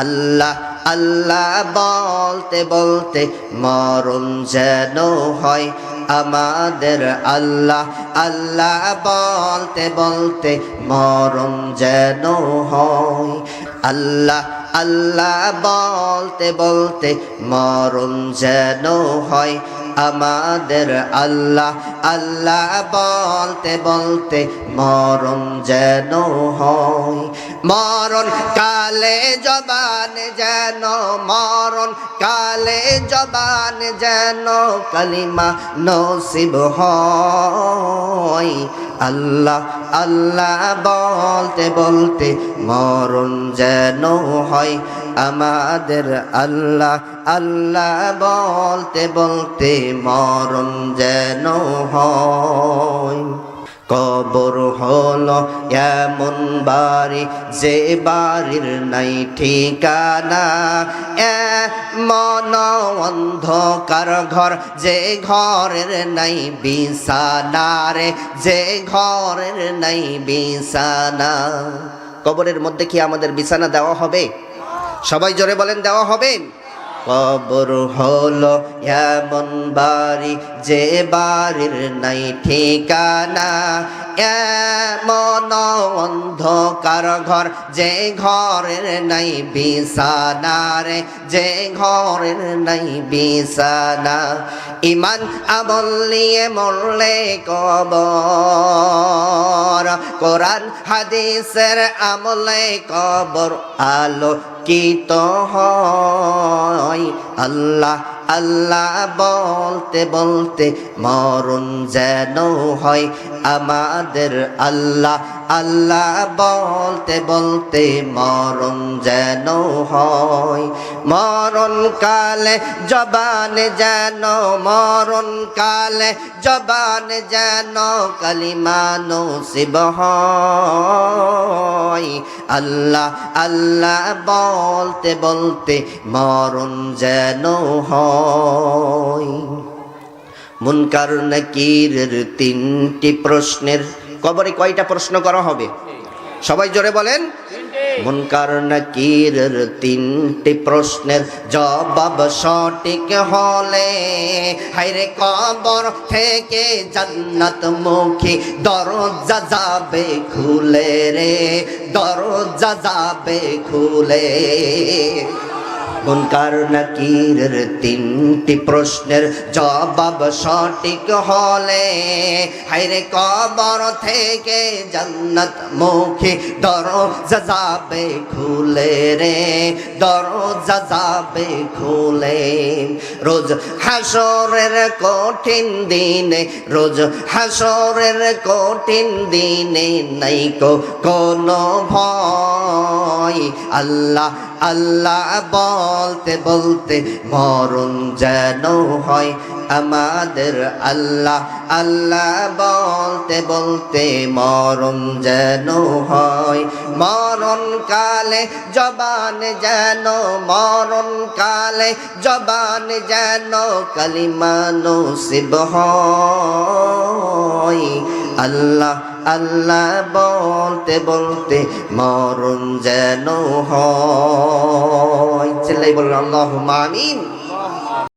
আল্লাহ আল্লাহ বলতে বলতে মরণ যেন হয় আমাদের। আল্লাহ আল্লাহ বলতে বলতে মরণ যেন হয়। আল্লাহ আল্লাহ বলতে বলতে মরণ যেন হয় আমাদের। আল্লাহ আল্লাহ বলতে বলতে মরণ যেন হয়। মরণ কালে জবান যেন, মরণ কালে জবান যেন কালিমা নসিব হয়। আল্লাহ আল্লাহ বলতে বলতে মরণ যেন হয় আমাদের। আল্লাহ আল্লাহ বলতে বলতে মরণ যেন হয়। কবর হলো এমন বাড়ি যে বাড়ির নাই ঠিকানা, এমন অন্ধকার ঘর যে ঘরের নাই বিছানা রে, যে ঘরের নাই বিছানা। কবরের মধ্যে কি আমাদের বিছানা দেওয়া হবে? সবাই জোরে বলেন, দেওয়া হবে? কবর হলো এমন বাড়ি যে বাড়ির নাই ঠিকানা, এমন অন্ধকার ঘর যে ঘরের নাই বিছানা রে, যে ঘরের নাই বিছানা। ইমান আমল নিয়ে মরলে কবর, কোরআন হাদিসের আমলে কবর আলোকিত হয়। আল্লাহ আল্লাহ বলতে বলতে মরণ যেন হয় আমাদের। আল্লাহ আল্লাহ বলতে বলতে মরণ যেন হয়। মরণ কালে জবান যেন, মরণ কালে জবান যেন কালিমা নসিব হয়। আল্লাহ আল্লাহ বলতে বলতে মরণ যেন হয়। মুনকার নাকিরের তিনটি প্রশ্নের কবরে কয়টা প্রশ্ন করা হবে? সবাই জোরে বলেন। মুনকার নাকিরের তিনটি প্রশ্নের জবাব সঠিক হলে হায়রে কবর থেকে জান্নাত মুখী দরজা যাবে খুলে রে, দরজা যাবে খুলে। মুনকার নাকিরের তিনটি প্রশ্নের জবাব সঠিক হলে হায়রে কবর থেকে জান্নাত মুখী দরজা যাবে খুলে রে, দরজা যাবে খুলে। রোজ হাসরের কঠিন দিনে, রোজ হাসরের কঠিন দিনে নাই কোনো ভয়। আল্লাহ আল্লাহ বলতে বলতে মরণ যেন হয় আমাদের। আল্লাহ আল্লাহ বলতে বলতে মরণ যেন হয়। মরণ কালে জবান যেন, মরণ কালে জবান যেন কালিমা নসিব হয়। আল্লাহ আল্লাহ বলতে বলতে মরণ যেন হয়। চিল্লাই বলুন আল্লাহুম্মা আমিন।